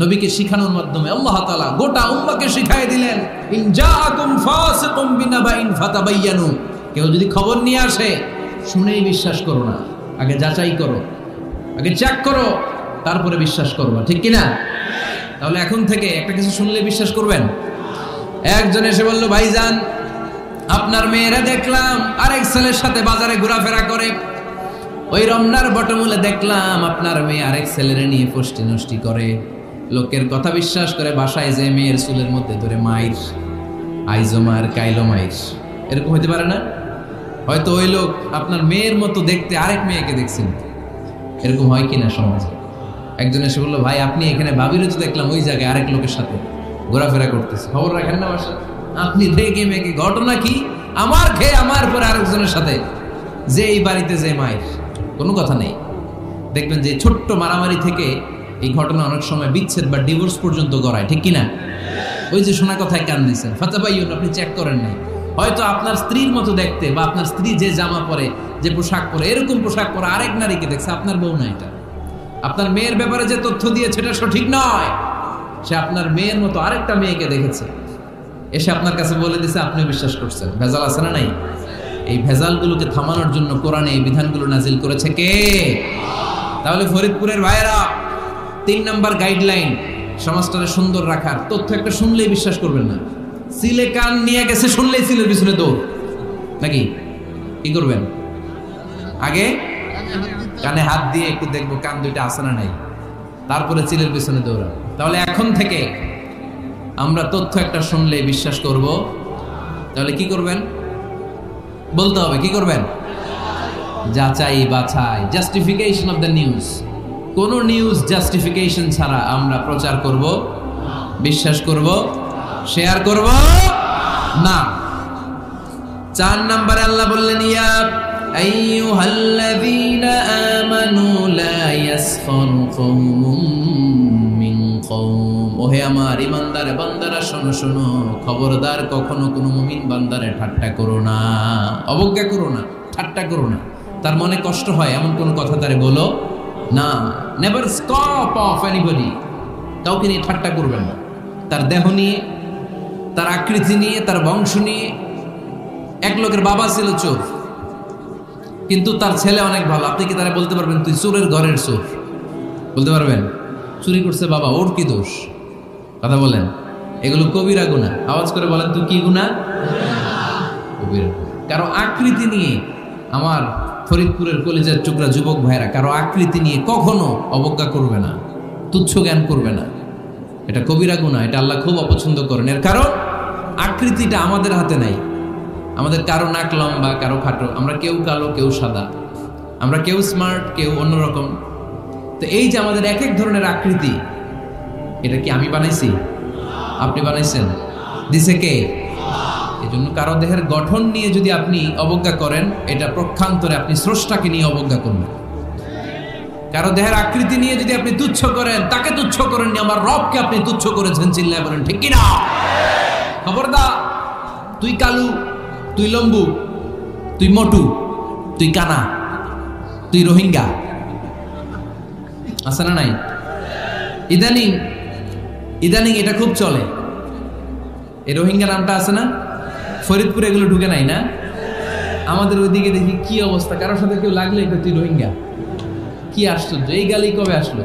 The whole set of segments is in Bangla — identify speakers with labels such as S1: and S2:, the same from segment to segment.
S1: নবীকে শিখানোর মাধ্যমে আল্লাহ তাআলা গোটা উম্মাহকে শিখাই দিলেন, ইন জাআকুম ফাসিকুম বিনাবাইন ফাতাবায়ানু। কেউ যদি খবর নিয়ে আসে শুনেই বিশ্বাস করো না, আগে যাচাই করো, আগে চেক করো, তারপরে বিশ্বাস করবা, ঠিক কিনা? তাহলে এখন থেকে একটা কিছু শুনলে বিশ্বাস করবেন? একজন এসে বলল, ভাইজান আপনার মেয়েরা দেখলাম আরেক ছেলের সাথে বাজারে ঘোরাফেরা করে, ওই রমনার বটমূলে দেখলাম আপনার মেয়ে আরেক ছেলের নিয়ে ফষ্টি নষ্টি করে, লোকের কথা বিশ্বাস করে বাসায় যে মেয়ের চুলের মধ্যে ধরে মাইর, আইজো মার কাইলো মাইর। এরকম হইতে পারে না? হয়তো ওই লোক আপনার মেয়ের মতো দেখতে আরেক মেয়েকে দেখছেন। এরকম হয় কিনা সমাজে? একজন এসে বললো, ভাই আপনি এখানে ভাবিরও তো দেখলাম ওই জায়গায় আরেক লোকের সাথে ঘোরাফেরা করতেছে, খবর রাখেন না বাসা? আপনি দেখে মেয়েকে, ঘটনা কি? আমার খেয়ে আমার পরে আরেকজনের সাথে, যে এই বাড়িতে যে মায়ের কোনো কথা নেই। দেখবেন যে ছোট্ট মারামারি থেকে এই ঘটনা অনেক সময় বিচ্ছেদ বা ডিভোর্স পর্যন্ত গড়ায়, ঠিক কিনা? ওই যে শোনা কথায় কান দিচ্ছেন, ফাতাবাইয়ুন, আপনি চেক করেন নাই। হয়তো আপনার স্ত্রীর মতো দেখতে বা আপনার স্ত্রী যে জামা পরে, যে পোশাক পরে, এরকম পোশাক পরে আরেক নারীকে দেখছে, আপনার বউ না এটা। আপনার মেয়ের ব্যাপারে যে তথ্য দিয়েছে এটা সঠিক নয়, সে আপনার মেয়ের মতো আরেকটা মেয়েকে দেখেছে, এসে আপনার কাছে বলে দিছে, আপনি বিশ্বাস করছেন। ভেজাল আছে না নাই? এই ভেজালগুলোকে থামানোর জন্য কোরআনে এই বিধানগুলো নাজিল করেছে কে? তাহলে ফরিদপুরের ভাইয়েরা, 3 নাম্বার গাইডলাইন সমাজটাকে সুন্দর রাখার, তথ্য একটা শুনলেই বিশ্বাস করবেন না। সিলে কান নিয়ে গেছে, শুনলেই সিলের পিছনে দৌড়, নাকি? কি করবেন? আগে কানে হাত দিয়ে একটু দেখবো কান দুইটা আছে না নাই, তারপরে চিলের পিছনে দৌড়াবো। তাহলে এখন থেকে আমরা তথ্য একটা শুনলে বিশ্বাস করব। তাহলে কি করবেন? বলতে হবে কি করবেন? যাচাই বাছাই, জাস্টিফিকেশন অফ দ্য নিউজ। কোন নিউজ জাস্টিফিকেশন ছাড়া আমরা প্রচার করব, বিশ্বাস করব, শেয়ার করব না। 4 নম্বরে আল্লাহ বললেন, ইয়া আইয়ুহাল্লাযীনা আমানু লা ইয়াসখারু কওমুম মিন কওম। ওহে আমার ঈমানদার বান্দারা, শোনো শোনো, খবরদার কখনো কোনো মুমিন বান্দারে ঠাট্টা করো না, অবজ্ঞা করো না, ঠাট্টা করো না। তার মনে কষ্ট হয় এমন কোন কথা তারে বলো না। Never scoff of anybody. কাউকে নিয়ে ঠাট্টা করবেন না, তার দেহ নিয়ে, তার আকৃতি নিয়ে, তার বংশ নিয়ে। এক লোকের বাবা ছিল চোর, কিন্তু তার ছেলে অনেক ভালো। আপনি কি তারা বলতে পারবেন তুই চোরের ঘরের চোর? বলতে পারবেন? চুরি করছে বাবা, ওর কি দোষ? কথা বলেন। এগুলো কবিরা গুনাহ। আওয়াজ করে বলেন, তুই কি গুনাহ? কবিরা। কারো আকৃতি নিয়ে, আমার ফরিদপুরের কলেজের টুকরা যুবক ভাইরা, কারো আকৃতি নিয়ে কখনো অবজ্ঞা করবে না, তুচ্ছ জ্ঞান করবে না। এটা কবিরা গুনাহ, এটা আল্লাহ খুব অপছন্দ করেন। এর কারণ আকৃতিটা আমাদের হাতে নাই। আমাদের কারো নাক লম্বা, কারো খাটো, আমরা কেউ কালো, কেউ সাদা, আমরা কেউ স্মার্ট, কেউ অন্যরকম। তো এই যে আমাদের এক এক ধরনের আকৃতি, এটা কি আমি বানাইছি? আপনি বানাইছেন? দিছে কে? এই জন্য কারো দেহের গঠন নিয়ে যদি আপনি অবজ্ঞা করেন, এটা প্রক্ষান্তরে আপনি স্রষ্টাকে নিয়ে অবজ্ঞা করবেন। কারো দেহের আকৃতি নিয়ে যদি আপনি তুচ্ছ করেন, তাকে তুচ্ছ করেননি, আমার রবকে আপনি তুচ্ছ করেছেন। চিল্লায় বলেন ঠিক কিনা? খবরদার, তুই কালু, তুই লম্বু, তুই মোটু, তুই কানা, তুই রোহিঙ্গা, আছে না নাই? ইদানিং ইদানিং এটা খুব চলে। এই রোহিঙ্গা নামটা আছে না? ফরিদপুরে এগুলো ঢুকে নাই না? আমাদের ওইদিকে দেখি কি অবস্থা, কারোর সাথে কেউ লাগলে এটা তুই রোহিঙ্গা। কি আশ্চর্য, এই গালি কবে আসলো?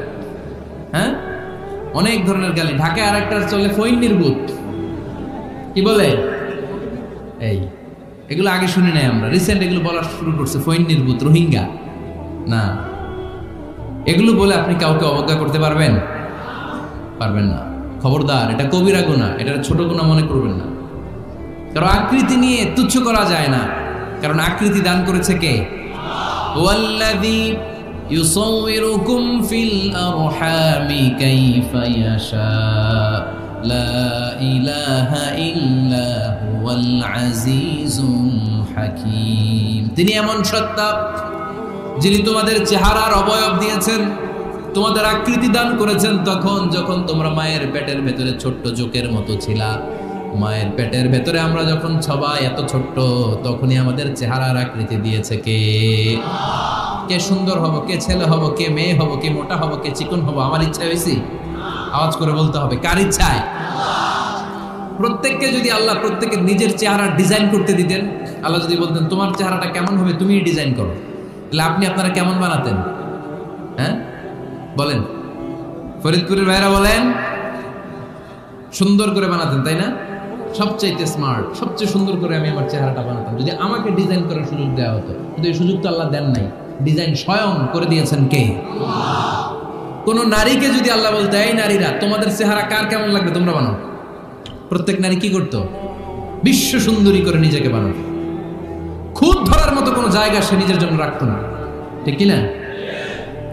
S1: হ্যাঁ, অনেক ধরনের গালি। ঢাকায় আর একটা চলে ফইন্নির ভূত, কি বলে? এই এগুলো আগে শুনি নাই আমরা, রিসেন্ট এগুলো বলা শুরু করছে। ফইন্নির ভূত, রোহিঙ্গা না, এগুলো বলে আপনি কাউকে অবজ্ঞা করতে পারবেন? পারবেন না। খবরদার, এটা কবিরা গুনাহ, এটা ছোট গুনাহ মনে করবেন না। কারণ আকৃতি নিয়ে তুচ্ছ করা যায় না, কারণ আকৃতি দান করেছে কে? ওয়াল্লাযী ইউসাউইরুকুম ফিল আরহামি কাইফা ইয়াশা লা ইলাহা ইল্লা হুয়াল আজিজুল হাকীম। তিনি এমন সত্তা যিনি তোমাদের চেহারার অবয়ব দিয়েছেন, তোমাদের আকৃতি দান করেছেন তখন যখন তোমরা মায়ের পেটের ভেতরে ছোট্ট জোকের মতো ছিলা। মায়ের পেটের ভেতরে আমরা যখন সবাই এত ছোট্ট, তখনই আমাদের চেহারার আকৃতি দিয়েছে কে? কে সুন্দর হব, কে ছেলে হব, কে মেয়ে হব, কে মোটা হব, কে চিকন হব আমার ইচ্ছা হয়েছি? আওয়াজ করে বলতে হবে, কার ইচ্ছায়? প্রত্যেককে যদি আল্লাহ প্রত্যেকের নিজের চেহারা ডিজাইন করতে দিতেন, আল্লাহ যদি বলতেন তোমার চেহারাটা কেমন হবে তুমি ডিজাইন করো, তাহলে আপনি আপনারা কেমন বানাতেন? হ্যাঁ বলেন, ফরিদপুরের ভাইরা বলেন, সুন্দর করে বানাতেন তাই না? সবচেয়ে স্মার্ট, সবচেয়ে সুন্দর করে আমি আমার চেহারাটা বানাতাম যদি আমাকে ডিজাইন করার সুযোগ দেওয়া হতো। কিন্তু এই সুযোগ তো আল্লাহ দেন নাই। ডিজাইন স্বয়ং করে দিয়েছেন কে? কোন নারীকে যদি আল্লাহ বলতে, এই নারীরা তোমাদের চেহারা কার কেমন লাগবে তোমরা বানাও, প্রত্যেক নারী কি করতো? বিশ্ব সুন্দরী করে নিজেকে বানাতো। খুদ ধরার মতো কোনো জায়গা সে নিজের জন্য রাখতো না, ঠিক কিনা?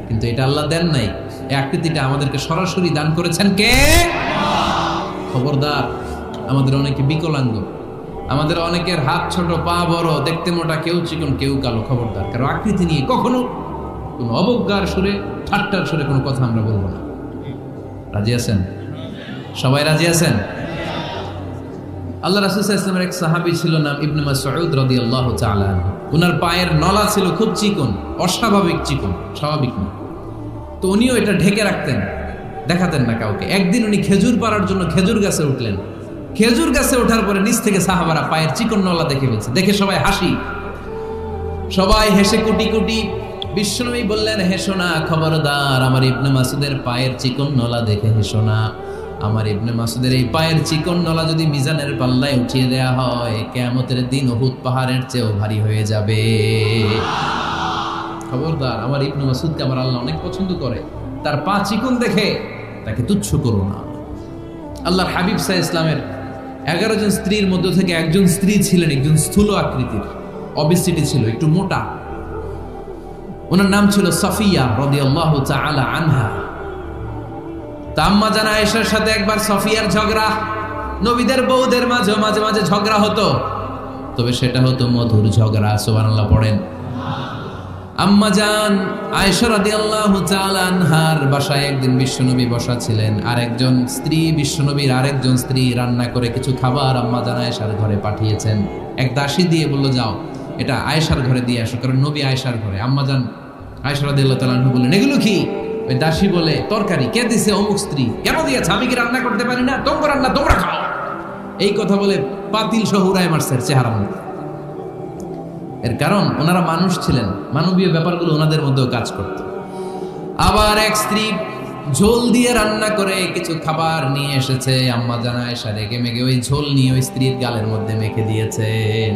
S1: কিন্তু এটা আল্লাহ দেন নাই। এই আকৃতিটা আমাদেরকে সরাসরি দান করেছেন কে? খবরদার, আমাদের অনেকে বিকলাঙ্গ, আমাদের অনেকের হাত ছোট, পা বড়, দেখতে মোটা, কেউ চিকন কেউ কালো। খবরদার, কারণ আকৃতি নিয়ে কখনো কোনো অবজ্ঞার সুরে, ঠাট্টার সুরে কোনো কথা আমরা বলবো না। রাজি আছেন? সবাই রাজি আছেন? আল্লাহ রাসূল সাল্লাল্লাহু আলাইহি ওয়াসাল্লামের এক সাহাবী ছিল, নাম ইবনে মাসউদ রাদিয়াল্লাহু তাআলা আনহু। ওনার পায়ের নলা ছিল খুব চিকন, অস্বাভাবিক চিকন, স্বাভাবিক না। তো উনিও এটা ঢেকে রাখতেন, দেখাতেন না কাউকে। একদিন উনি খেজুর পাড়ার জন্য খেজুর গাছে উঠলেন। খেজুর গাছে ওঠার পরে নিচ থেকে সাহাবারা পায়ের চিকন নলা দেখে ফেলছে। দেখে সবাই হাসি, সবাই হেসে কুটি কুটি। বিশ্বনবী বললেন, হেসো না, খবরদার, আমার ইবনে মাসউদের পায়ের চিকন নলা দেখে হেসো না। আমার ইবনে মাসউদের এই পায়ের চিকন নলা যদি মিজানের পাল্লায় উঠিয়ে দেয়া হয়, কিয়ামতের দিন উহুদ পাহাড়ের চেয়েও ভারী হয়ে যাবে। খবরদার, আমার ইবনে মাসউদকে আমার আল্লাহ অনেক পছন্দ করে, তার পা চিকন দেখে তাকে তুচ্ছ করো না। আল্লাহর হাবিব সাল্লাল্লাহু আলাইহি ওয়াসাল্লামের 11 জন স্ত্রীর মধ্য থেকে একজন স্ত্রী ছিলেন একজন স্থূল আকৃতির, অবিসিটি ছিল, একটু মোটা। ওনার নাম ছিল সফিয়া রাদিয়াল্লাহু তাআলা আনহা। আম্মা জান আয়েশার সাথে একবার সফিয়ার ঝগড়া। নবীদের বউদের মাঝে মাঝে মাঝে ঝগড়া হতো, তবে সেটা হতো মধুর ঝগড়া। সুবহানাল্লাহ পড়েন। আম্মা জান আয়েশা রাদিয়াল্লাহু তাআলা আনহার বাসায় একদিন বিশ্বনবী বসা ছিলেন। আরেকজন স্ত্রী, বিশ্বনবীর আরেকজন স্ত্রী রান্না করে কিছু খাবার আম্মা জান আয়েশার ঘরে পাঠিয়েছেন। এক দাসী দিয়ে বলল, যাও এটা আয়েশার ঘরে দিয়ে আসো, কারণ নবী আয়েশার ঘরে। আম্মা জান আয়েশা রাদিয়াল্লাহু তাআলা আনহা বললেন, এগুলো কি? ওই দাসী বলে, তরকারি। কে দিছে? অমুক স্ত্রী। কেন দিয়েছে? আমি কি রান্না করতে পারি না? তোমরা রান্না তোমরা খাও। এই কথা বলে পাতিল সহ উড়ায় মারছে চেহারা মধ্যে। এর কারণ ওনারা মানুষ ছিলেন, মানবীয় ব্যাপারগুলো ওনাদের মধ্যেও কাজ করত। আবার এক স্ত্রী ঝোল দিয়ে রান্না করে কিছু খাবার নিয়ে এসেছে। আম্মা জান আয়েশা রেগে মেগে ওই ঝোল নিয়ে ওই স্ত্রীর গালের মধ্যে মেখে দিয়েছেন।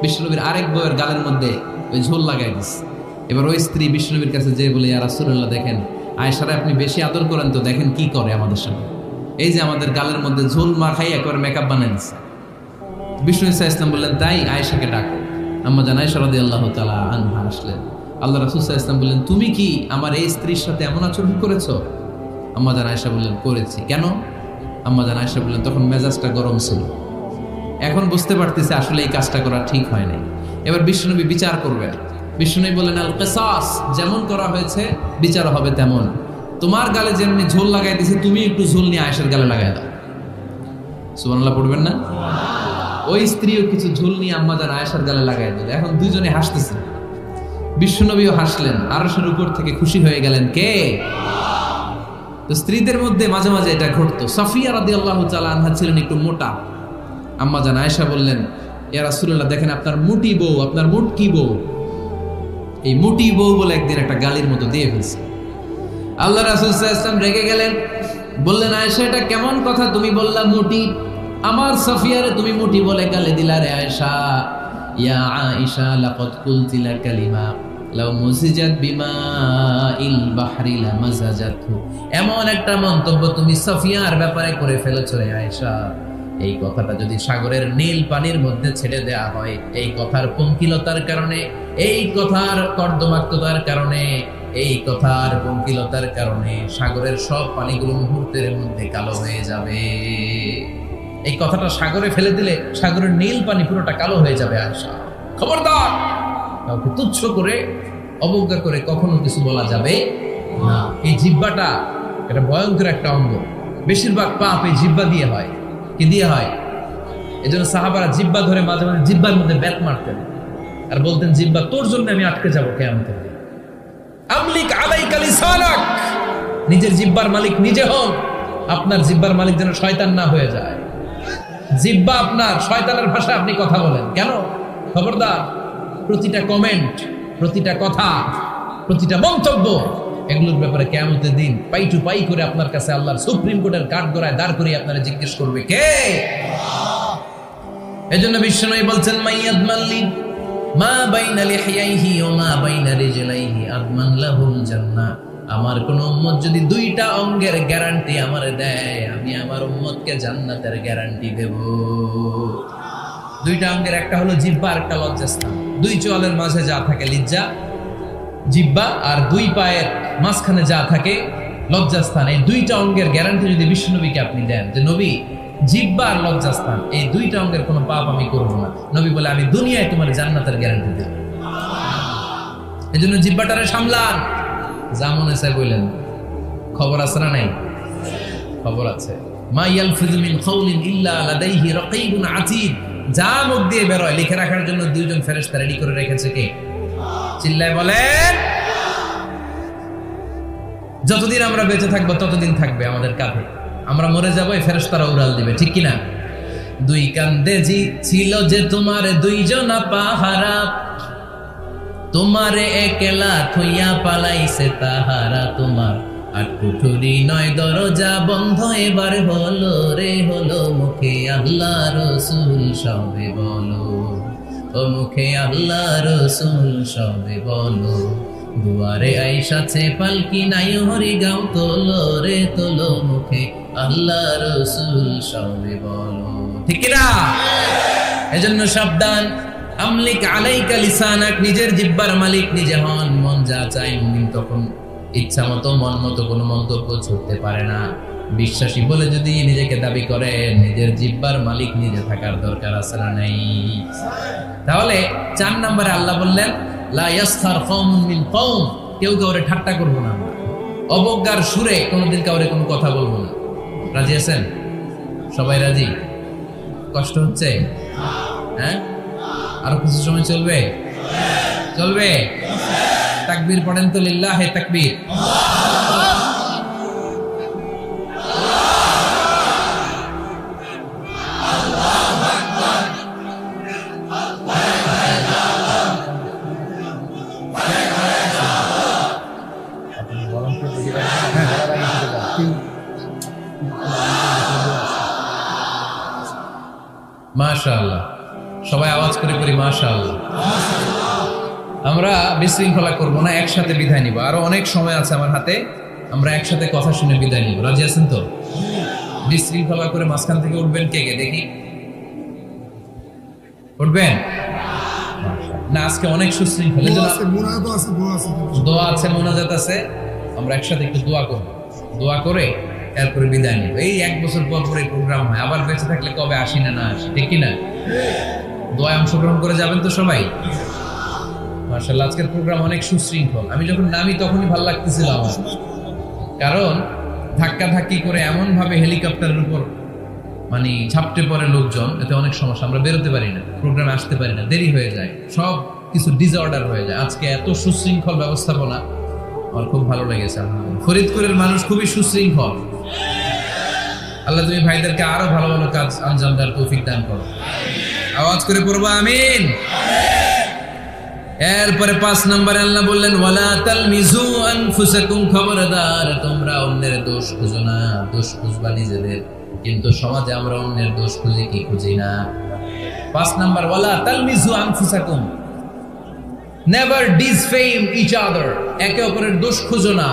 S1: বিশ্বনবীর আরেক বউয়ের গালের মধ্যে ওই ঝোল লাগাই দিচ্ছে। এবার ওই স্ত্রী বিশ্বনবীর কাছে যেয়ে বলে, ইয়া রাসূলুল্লাহ, দেখেন আয়েশারে আপনি বেশি আদর করেন তো, দেখেন কি করে আমাদের সঙ্গে। এই যে আমাদের গালের মধ্যে ঝোল মাখাই একবার মেকআপ বানিয়ে দিচ্ছে। বিষ্ণু ইসা ইসলাম বললেন, তাই আয়েশাকে ডাকো। আম্মা জান আয়েশা রাদিয়াল্লাহু তাআলা আনহা আসলেন। আল্লাহ রাসূল সাল্লাল্লাহু আলাইহি ওয়াসাল্লাম বললেন, তুমি কি আমার এই স্ত্রীর সাথে এমন আচরণ করেছো? আম্মা জান আয়েশা বললেন, করেছি। কেন? আম্মা জান আয়েশা বললেন, তখন মেজাজটা গরম ছিল, এখন বুঝতে পারতেছি আসলে এই কাজটা করা ঠিক হয় নাই। এবার বিশ্বনবী বিচার করবেন। বিশ্বনবী বললেন, আল কিসাস, যেমন করা হয়েছে বিচার হবে তেমন। তোমার গালে যেমনি ঝোল লাগাই দিয়েছে, তুমি একটু ঝোল নিয়ে আয়েশার গালে লাগাই দাও। সুবহানাল্লাহ পড়বেন না? ওই স্ত্রীও কিছু ঝোল নিয়ে আম্মা জান আয়েশার গালে লাগাই দিল। এখন দুইজনে হাসতেছে, বিশ্বনবীও হাসলেন, আরশের উপর থেকে খুশি হয়ে গেলেন কে? তো স্ত্রীদের মধ্যে মাঝে মাঝে এটা ঘটতো। সফিয়া রাদিয়াল্লাহু তাআলা আনহা ছিলেন একটু মোটা। আম্মা জান আয়েশা বললেন, ইয়া রাসূলুল্লাহ, দেখেন আপনার মুটি বউ, আপনার মুটকি বউ, এই মুটি বউ বলে একদিন একটা গালির মতো দিয়ে ফেলছে। আল্লাহ রাসূল সাল্লাল্লাহু আলাইহি ওয়াসাল্লাম রেগে গেলেন, বললেন, আয়েশা এটা কেমন কথা তুমি বললা মুটি? আমার সফিয়ারে তুমি মুটি বলে গালি দিলা রে আয়েশা। ইয়া আয়েশা লাকাদ কুলতি লা কালিমা লাউ মুসিজাত বিমাইল বাহরি লামাজাজাতহু। এমন একটা মন্তব্য তুমি সফিয়ার ব্যাপারে করে ফেলেছো রে আয়েশা, এই কথাটা যদি সাগরের নীল পানির মধ্যে ছেড়ে দেয়া হয়, এই কথার পঙ্কিলতার কারণে, এই কথার কর্দমাক্ততার কারণে, এই কথার পঙ্কিলতার কারণে সাগরের সব পানিগুলো মুহূর্তের মধ্যে কালো হয়ে যাবে। এই কথাটা সাগরে ফেলে দিলে সাগরের নীল পানি পুরোটা কালো হয়ে যাবে। আয়েশা, খবরদার, কাউকে তুচ্ছ করে অবজ্ঞা করে কখনো কিছু বলা যাবে না। এই জিহ্বাটা এটা ভয়ঙ্কর একটা অঙ্গ। বেশিরভাগ পাপ এই জিহ্বা দিয়ে হয়। কি দিয়ে হয়? এই জন্য সাহাবারা জিহ্বা ধরে মাঝে মাঝে জিহ্বার মধ্যে ব্যাট মারতেন আর বলতেন, জিহ্বা তোর জন্য আমি আটকে যাবো কিয়ামতের দিন। আমলিক আলাইকা লিসানাক, নিজের জিহ্বার মালিক নিজে হন। আপনার জিহ্বার মালিক যেন শয়তান না হয়ে যায়। জিহ্বা আপনার, শয়তানের ভাষায় আপনি কথা বলেন কেন? খবরদার, প্রতিটা কমেন্ট, প্রতিটা কথা, প্রতিটা মন্তব্য, এগুলোর ব্যাপারে কিয়ামতের দিন পাই টু পাই করে আপনার কাছে আল্লাহর সুপ্রিম কোর্টের কাঠগড়ায় দাঁড় করিয়ে আপনারা জিজ্ঞেস করবে কে? এজন্য বিশ্বনবী বলছেন, মাইয়াদমাল্লি মা বাইনা লিহিয়াইহি ওয়া মা বাইনা রিজলাইহি আদমান লাহুল জান্নাহ। আমার কোন উম্মত যদি দুইটা অঙ্গের গ্যারান্টি আমারে দেয়, আমি আমার উম্মতকে জান্নাতের গ্যারান্টি দেব। দুইটা অঙ্গের, একটা হলো জিহ্বা আর একটা লজ্জাস্থান। দুই চোয়ালের মাঝে যা থাকে লিজ্জা, জিহ্বা, আর দুই পায়ের মাঝখানে যা থাকে লজ্জাস্থান। এই দুইটা অঙ্গের গ্যারান্টি যদি বিশ্বনবীকে আপনি দেন যে নবী জিহ্বা আর লজ্জাস্থান এই দুইটা অঙ্গের কোনো পাপ আমি করব না, নবী বলে আমি দুনিয়ায় তোমার জান্নাতের গ্যারান্টি দেব। এজন্য জিহ্বাটারে সামলান, যা মনে চায় বললেন। খবর আছে না নাই? খবর আছে। মা ইয়ালফিযু মিন কাওলিন ইল্লা লাদাইহি রাকীবুন আতীদ। যা মুখ দিয়ে বের হয় লিখে রাখার জন্য দুইজন ফেরেশতা রেডি করে রেখেছে কে? চিল্লায় বলেন। যতদিন আমরা বেঁচে থাকবো ততদিন থাকবে আমাদের কাঁধে। আমরা মরে যাবো, এই ফেরেশতারা উড়াল দিবে, ঠিক কিনা? দুই কান্দে জি ছিল যে তোমার দুইজনা পাহারা, তোমারে একলা থইয়া পালাইছে তাহারা। তোমার আট কুঠুরি নয় দরজা বন্ধ, এবার হলো রে হলো, মুখে আল্লাহ রসুল সবে বলো, ও মুখে আল্লাহ রসুল সবে বলো। দুয়ারে আইসাছে পালকি নাই হরি গাও তোলো রে তোলো, মুখে আল্লাহ রসুল সবে বলো, ঠিক না? এজন্য সাবধান। আমলিক আলাইকা লিসানাক, নিজের জিহ্বার মালিক নিজে হন। মন যা চায় মুমিন তখন ইচ্ছা মতো মন মতো কোনো মন্তব্য ছুটতে পারে না। বিশ্বাসী বলে যদি নিজেকে দাবি করে, নিজের জিহ্বার মালিক নিজে থাকার দরকার আছে না নাই? তাহলে 4 নম্বরে আল্লাহ বললেন লা ইয়াসখার কওমুন মিন কওম, কেউ কাউরে ঠাট্টা করবো না, অবজ্ঞার সুরে কোনোদিন কাউরে কোনো কথা বলবো না। রাজি আছেন? সবাই রাজি? কষ্ট হচ্ছে? হ্যাঁ, আরো কিছু সময় চলবে? চলবে? তাকবীর পড়েন তো, লিল্লাহে তাকবীর। মাশাআল্লাহ, সবাই আওয়াজ করে করি মাশাআল্লাহ। আমরা বিশৃঙ্খলা করবো না, একসাথে বিদায় নিব। আরো অনেক সময় আছে আমার হাতে, আমরা একসাথে কথা শুনে বিদায় নিব। রাজি আছেন তো? বিশৃঙ্খলা করে মাঝখান থেকে উঠবেন কে কে দেখি? উঠবেন না? আজকে অনেক সুশৃঙ্খল, দোয়া আছে, মোনাজাত আছে, আমরা একসাথে একটু দোয়া করবো। দোয়া করে এরপরে বিদায় নিব। এই 1 বছর পর পরে প্রোগ্রাম হয়, আবার বেঁচে থাকলে কবে আসি না না আসি, ঠিক কিনা? দোয়ায় অংশগ্রহণ করে যাবেন তো সবাই? মাশাআল্লাহ, আজকের প্রোগ্রাম অনেক সুশৃঙ্খল। আমি যখন নামি তখনই ভালো লাগতেছিল আমার, কারণ ধাক্কা ধাক্কি করে এমন ভাবে হেলিকপ্টারের উপর মানে ঝাপটে পড়ে লোকজন, এতে অনেক সমস্যা। আমরা বেরোতে পারি না, প্রোগ্রামে আসতে পারি না, দেরি হয়ে যায়, সব কিছু ডিসঅর্ডার হয়ে যায়। আজকে এত সুশৃঙ্খল ব্যবস্থাপনা আমার খুব ভালো লেগেছে। ফরিদপুরের মানুষ খুবই সুশৃঙ্খল। আল্লাহ তুমি ভাইদেরকে আরো ভালো ভালো কাজ আঞ্জাম দেওয়ার তৌফিক দান করো। আওয়াজ করে পড়বো আমিন। এরপরে 5 নম্বরে আল্লাহ বললেন ওয়ালা তালমিজু আনফুসাকুম, খবরদার তোমরা অন্যের দোষ খুঁজো না। দোষ খুঁজবা নিজেদের, কিন্তু সমাজে আমরা অন্যের দোষ খুঁজি কি খুঁজি না। 5 নম্বর ওয়ালা তালমিজু আনফুসাকুম, নেভার ডিসফেম ইচ আদার, একে অপরের দোষ খুঁজো না।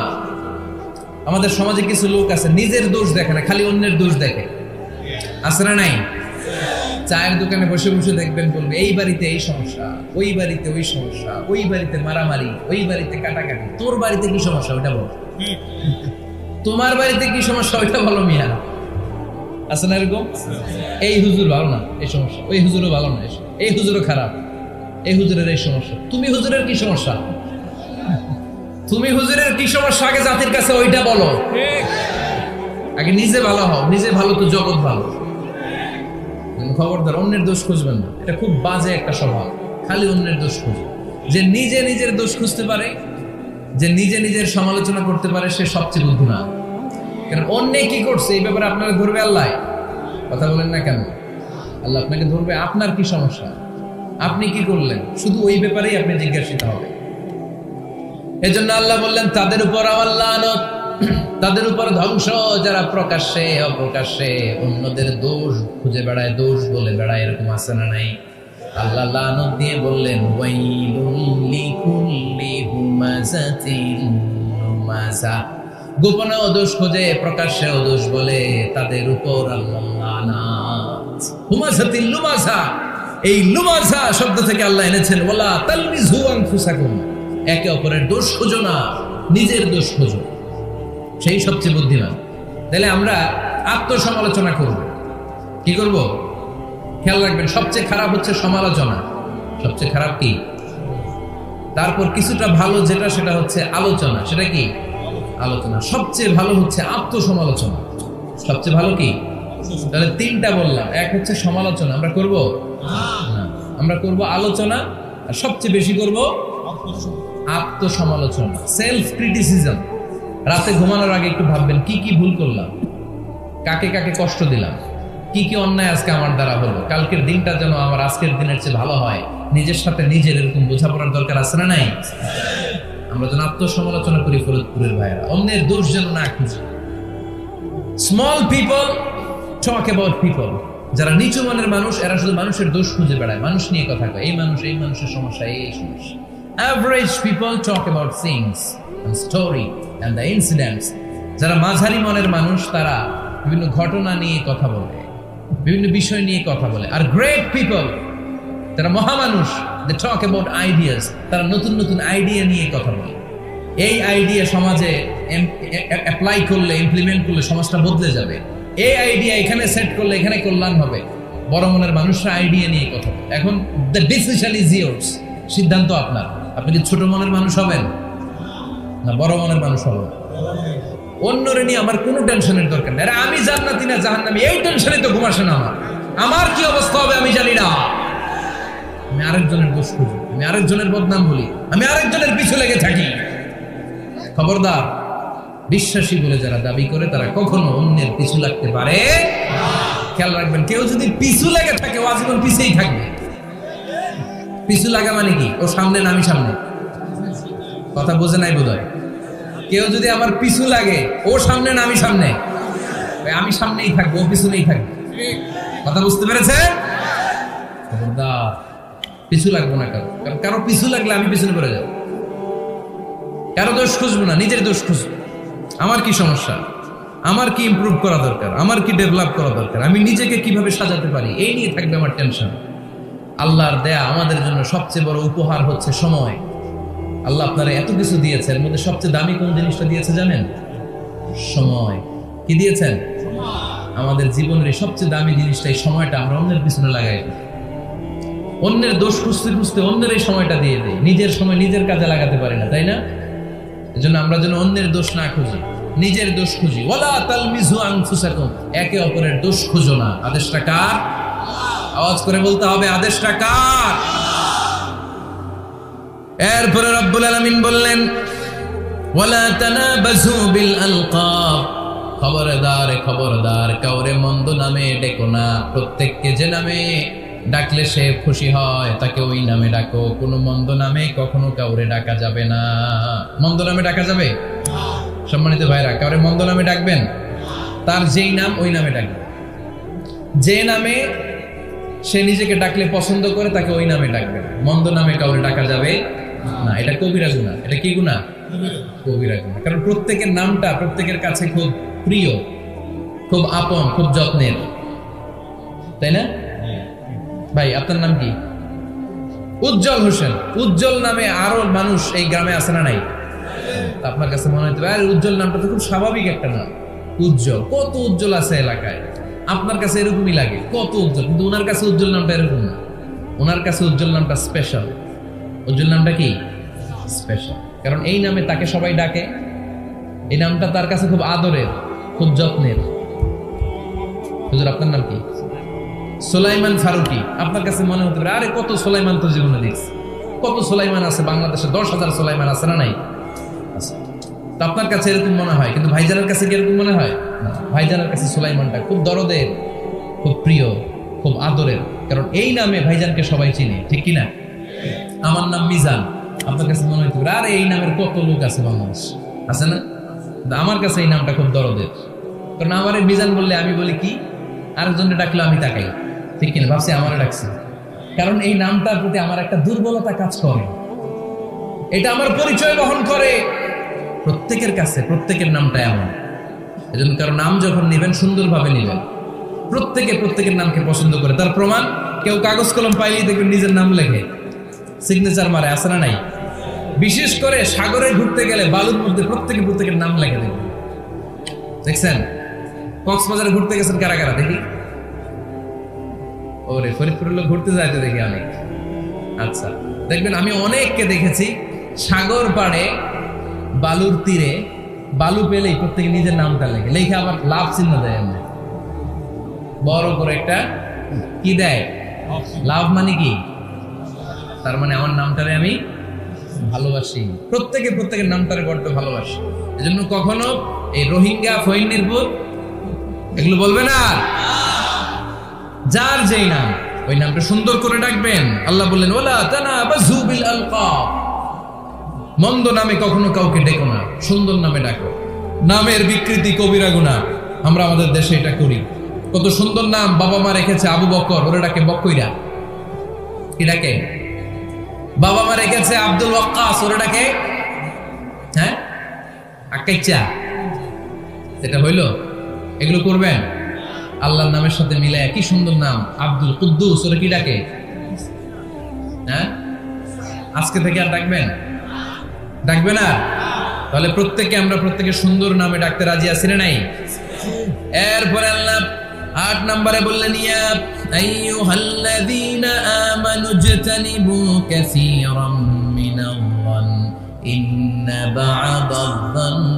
S1: আমাদের সমাজে কিছু লোক আছে নিজের দোষ দেখে না, খালি অন্যের দোষ দেখে। আছে না নাই? চায়ের দোকানে বসে বসে দেখবেন বলবে এই বাড়িতে এই সমস্যা, ওই বাড়িতে ওই সমস্যা, ওই বাড়িতে মারামারি, ওই বাড়িতে কাটাকাটি। তোর বাড়িতে কি সমস্যা ওইটা বল, তোমার বাড়িতে কি সমস্যা ওইটা বলো মিয়া। আছে না এরকম? এই হুজুর ভালো না, এই সমস্যা, ওই হুজুরও ভালো না, এই হুজুরও খারাপ, এই হুজুরের এই সমস্যা। তুমি হুজুরের কি সমস্যা? তুমি হুজুরের কি সমস্যা আগে জাতির কাছে ওইটা বলো। আগে নিজে ভালো হও, নিজে ভালো তো জগৎ ভালো। খবরদার অন্যের দোষ খুঁজবেন না, এটা খুব বাজে একটা স্বভাব। খালি অন্যের দোষ খুঁজে, যে নিজে নিজের দোষ খুঁজতে পারে, যে নিজে নিজের সমালোচনা করতে পারে, সে সবচেয়ে বুদ্ধিমান। কারণ অন্য কি করছে এই ব্যাপারে আপনারা ধরবে আল্লাহ? কথা বলেন না কেন? আল্লাহ আপনাকে ধরবে। আপনার কি সমস্যা? আপনি কি করলেন? শুধু ওই ব্যাপারেই আপনি জিজ্ঞাসিত হবে। এজন্য আল্লাহ বললেন তাদের উপর আমার লানত, তাদের উপর ধ্বংস, যারা প্রকাশ্যে অপ্রকাশ্যে অন্যদের দোষ খুঁজে বেড়ায়, দোষ বলে বেড়ায়, এরকম আছে না নাই? আল্লাহ লানত দিয়ে বললেন ওয়াইলুল লিকুল্লি হুমাযাতিন লুমাযা, গোপনে দোষ খোঁজে প্রকাশ্যে দোষ বলে, তাদের উপর আল্লাহ লানত। হুমাযাতিন লুমাযা, এই লুমাযা শব্দ থেকে আল্লাহ এনেছেন ওয়ালা তালমিযু আনফুসাকুম, একে অপরের দোষ খোঁজো না, নিজের দোষ খোঁজো, সেই সবচেয়ে বুদ্ধিমান। তাহলে আমরা আত্মসমালোচনা করব। কি করব? খেয়াল রাখবেন, সবচেয়ে খারাপ হচ্ছে সমালোচনা। সবচেয়ে খারাপ কি? তারপর কিছুটা ভালো যেটা, সেটা হচ্ছে আলোচনা। সেটা কি? আলোচনা। সবচেয়ে ভালো হচ্ছে আত্মসমালোচনা। সবচেয়ে ভালো কি? তাহলে তিনটা বললাম। এক হচ্ছে সমালোচনা, আমরা করব না, আমরা করব আলোচনা, আর সবচেয়ে বেশি করব আত্মসমালোচনা, সেলফ ক্রিটিসিজম। রাতে ঘুমানোর আগে একটু ভাববেন কি কি ভুল করলাম, কাকে কাকে কষ্ট দিলাম, কি কি অন্যায় আজকে আমার দ্বারা হলো, কালকের দিনটা যেন আমার আজকের দিনের চেয়ে ভালো হয়। নিজের সাথে নিজের এরকম বোঝাপড়ার দরকার আছে না নাই? আমরা যেন আত্মসমালোচনা করি ফরিদপুরের ভাইয়েরা, অন্যের দোষ যেন না খুঁজি। Small people talk about people, যারা নিচু মানের মানুষ এরা শুধু মানুষের দোষ খুঁজে বেড়ায়, মানুষ নিয়ে কথা কয়, এই মানুষ, এই মানুষের সমস্যা, এই সমস্যা। Average people talk about things and story and the incidents. যারা মাঝারি মনের মানুষ তারা বিভিন্ন ঘটনা নিয়ে কথা বলে, বিভিন্ন বিষয় নিয়ে কথা বলে। আর গ্রেট পিপল, যারা মহামানুষ, they talk about ideas, তারা নতুন নতুন আইডিয়া নিয়ে কথা বলে। এই আইডিয়া সমাজে অ্যাপ্লাই করলে, ইমপ্লিমেন্ট করলে সমাজটা বদলে যাবে। এই আইডিয়া এখানে সেট করলে এখানে কল্যাণ হবে। বড় মনের মানুষরা আইডিয়া নিয়ে কথা বলে। এখন the decision is yours, সিদ্ধান্ত আপনার। আপনি কি ছোট মনের মানুষ হবেন না বড় মনের মানুষ হবেন? অন্যরে নিয়ে আমার কোনো টেনশনের দরকার নেই। আমি জান্নাতি না জাহান্নামী, এই টেনশনে তো ঘুম আসে না আমার। আমার কি অবস্থা হবে আমি জানি না। আমি আরেকজনের দোষ খুঁজি, আমি আরেকজনের বদনাম বলি, আমি আরেকজনের পিছু লেগে থাকি। খবরদার, বিশ্বাসী বলে যারা দাবি করে তারা কখনো অন্যের পিছু লাগতে পারে। খেয়াল রাখবেন, কেউ যদি পিছু লেগে থাকে ও আজীবন পিছেই থাকবে। পিছু লাগা মানে কি? ও সামনে না আমি সামনে? কথা বোঝে নাই বোধহয়। কেউ যদি আমার পিছু লাগে, ও সামনে না আমি সামনে? আমি সামনেই থাকবো, ও পিছনেই থাকবে। কথা বুঝতে পেরেছে? খবরদার, পিছু লাগবো না কারো। কারণ কারো পিছু লাগলে আমি পিছনে পড়ে যাবো। কারো দোষ খুঁজবো না, নিজের দোষ খুঁজবো। আমার কি সমস্যা, আমার কি ইমপ্রুভ করা দরকার, আমার কি ডেভেলপ করা দরকার, আমি নিজেকে কিভাবে সাজাতে পারি, এই নিয়ে থাকবে আমার টেনশন। আল্লাহর দেয়া আমাদের জন্য সবচেয়ে বড় উপহার হচ্ছে সময়। আল্লাহ আপনারা এত কিছু দিয়েছেন, এর মধ্যে সবচেয়ে দামি কোন জিনিসটা দিয়েছে জানেন? সময়। কি দিয়েছেন? আমাদের জীবনের এই সবচেয়ে দামি জিনিসটা, এই সময়টা আমরা অন্যের পিছনে লাগাই। অন্যের দোষ খুঁজতে খুঁজতে অন্যের এই সময়টা দিয়ে দেয়, নিজের সময় নিজের কাজে লাগাতে পারি না, তাই না? এজন্য আমরা যেন অন্যের দোষ না খুঁজি, নিজের দোষ খুঁজি। ওয়ালা তালমিযু আনফুসাকুম, একে অপরের দোষ খুঁজো না। আদেশটা কার? আওয়াজ করে বলতে হবে, আদেশটা কার? এরপরে রব্বুল আলামিন বললেন ওয়ালা তানাবাযু বিল আলকাব, খবরদার খবরদার, কাউরে মন্দ নামে ডেকো না। প্রত্যেককে যে নামে ডাকলে সে খুশি হয় তাকে ওই নামে ডাকো। কোনো মন্দ নামে কখনো কাউরে ডাকা যাবে না। মন্দ নামে ডাকা যাবে? সম্মানিত ভাইরা, কাউরে মন্দ নামে ডাকবেন? তার যেই নাম ওই নামে ডাকবেন। যে নামে সে নিজেকে ডাকলে পছন্দ করে তাকে ওই নামে ডাকবেন। মন্দ নামে কাউরে ডাকা যাবে না। এটা কবিরা গুনাহ। এটা কি গুনাহ? কবিরা গুনাহ। কারণ প্রত্যেকের নামটা প্রত্যেকের কাছে খুব প্রিয়, খুব আপন, খুব যত্নের, তাই না? ভাই আপনার নাম কি? উজ্জ্বল হোসেন। উজ্জ্বল নামে আরো মানুষ এই গ্রামে আছে না নাই? আপনার কাছে মনে হতে পারে উজ্জ্বল নামটা তো খুব স্বাভাবিক একটা নাম। উজ্জ্বল, কত উজ্জ্বল আছে এলাকায়, আপনার কাছে এরকমই লাগে, কত উজ্জ্বল। কিন্তু ওনার কাছে উজ্জ্বল নামটা এরকম না। ওনার কাছে উজ্জ্বল নামটা স্পেশাল। উজ্জ্বল নামটা কি? স্পেশাল। কারণ এই নামে তাকে সবাই ডাকে। এই নামটা তার কাছে খুব আদরের, খুব যত্নের। হুজুর আপনার নাম কি? সুলাইমান ফারুকি। আপনার কাছে মনে হতে পারে আরে কত সুলাইমান তো জীবনে দেখছি। কত সুলাইমান আছে বাংলাদেশে, 10,000 সুলাইমান আছে না নাই? তো আপনার কাছে এরকম মনে হয়, কিন্তু ভাইজানের কাছে কি এরকম মনে হয় না? ভাইজানের কাছে সুলাইমানটা খুব দরদের, খুব প্রিয়, খুব আদরের, কারণ এই নামে ভাইজানকে সবাই চিনে, ঠিক কিনা? আমার নাম মিজান, আপনার কাছে মনে হইতে পারে আরে এই নামের কত লোক আছে বাংলাদেশ, আছে না? আমার কাছে এই নামটা খুব দরদের, কারণ আমার মিজান বললে আমি বলি কি, আরেকজনে ডাকলে আমি তাকাই, ঠিক কিনা? ভাবছি আমারে ডাকছে, কারণ এই নামটার প্রতি আমার একটা দুর্বলতা কাজ করে, এটা আমার পরিচয় বহন করে প্রত্যেকের কাছে। প্রত্যেকের নামটা এমন, এজন্য কারো নাম যখন নেবেন সুন্দরভাবে নেবেন। প্রত্যেকে প্রত্যেকের নামকে পছন্দ করে, তার প্রমাণ কেউ কাগজ কলম পাইলেই দেখবেন নিজের নাম লেখে, সিগনেচার মারে, আছে না নাই? বিশেষ করে সাগরে ঘুরতে গেলে বালুর মধ্যে প্রত্যেকে প্রত্যেকের নাম লেখে দেখবেন, দেখছেন? কক্সবাজারে ঘুরতে গেছেন কারা কারা দেখি? ওরে ফরিদপুরের লোক ঘুরতে যাইতে দেখি অনেক। আচ্ছা, দেখবেন আমি অনেককে দেখেছি সাগর পাড়ে বালুর তীরে বালু পেলেই প্রত্যেকে নিজের নামটা লেখে, লেখে আবার লাভ চিহ্ন দেয়, এমনি বড় করে একটা কি দেয়, লাভ মানে কি, তার মানে আমার নামটারে আমি ভালোবাসি। প্রত্যেকে প্রত্যেকের নামটারে বড্ড ভালোবাসি, এজন্য কখনো এই রোহিঙ্গা ফইনিরপুর এগুলো বলবে না, যার যেই নাম ওই নামটা সুন্দর করে ডাকবেন। আল্লাহ বললেন ওয়ালা তানাবাযু বিল আলকাব, মন্দ নামে কখনো কাউকে ডেকো না, সুন্দর নামে ডাকো। নামের বিকৃতি কবিরা গুনাহ, আমরা আমাদের দেশে এটা করি। কত সুন্দর নাম বাবা মা রেখেছে, আবু বকর, ওরা ডাকে বকইরা, কি ডাকে? বাবা মা রেখেছে আব্দুল ওয়াক্কাস, ওরা ডাকে হ্যাঁ আকাইচা। এটা হইলো? এগুলো করবেন আল্লাহর নামের সাথে মিলায়। কি সুন্দর নাম, আব্দুল কুদ্দুস, ওরা কি ডাকে? হ্যাঁ, আজকে থেকে আর ডাকবেন? ডাকবে না? তাহলে প্রত্যেককে আমরা প্রত্যেকে সুন্দর নামে ডাকতে রাজি আছি না নাই? এরপরে আল্লাহ ৮ নম্বরে বললেন ইয়া আইয়ুহাল্লাযীনা আমানু ইজতানিবু কাসীরাম মিনাল-যান ইন্না বা'দায-যান্নি,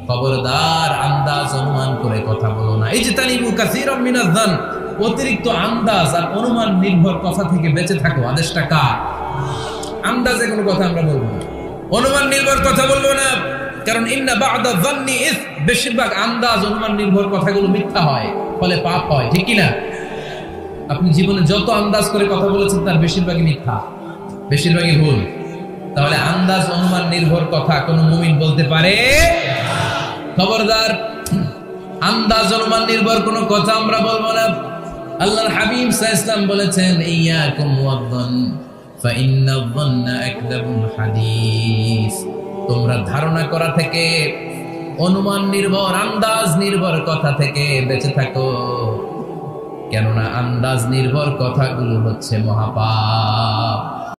S1: খবরদার আন্দাজ অনুমান করে কথা বলো না। ইজতানিবু কাসীরাম মিনাল-যান, অতিরিক্ত আন্দাজ আর অনুমান নির্ভর কথা থেকে বেঁচে থাকো। আদেশটা কার? আন্দাজে কোনো কথা আমরা বলবো না, অনুমান নির্ভর কথা বলবো না, কারণ ইন্না বা'দায-যান্নি ইস, বেশিরভাগ আন্দাজ অনুমান নির্ভর কথাগুলো মিথ্যা হয়, ফলে পাপ হয়, ঠিক কি না? আপনি জীবনে যত আন্দাজ করে কথা বলেছেন তার বেশিরভাগই মিথ্যা, বেশিরভাগই ভুল। তাহলে আন্দাজ অনুমান নির্ভর কথা কোন মুমিন বলতে পারে? খবরদার, আন্দাজ অনুমান নির্ভর কোনো কথা আমরা বলবো না। আল্লাহর হাবিব সাল্লাল্লাহু আলাইহি ওয়াসাল্লাম বলেছেন ইয়াকুম ওয়ায-যান ফাইন্নায-যান্না আকযাবুল হাদিস, তোমরা ধারণা করা থেকে, অনুমান নির্ভর, আন্দাজ নির্ভর কথা থেকে বেঁচে থাকো, কেননা আন্দাজ নির্ভর কথাগুলো হচ্ছে মহাপাপ।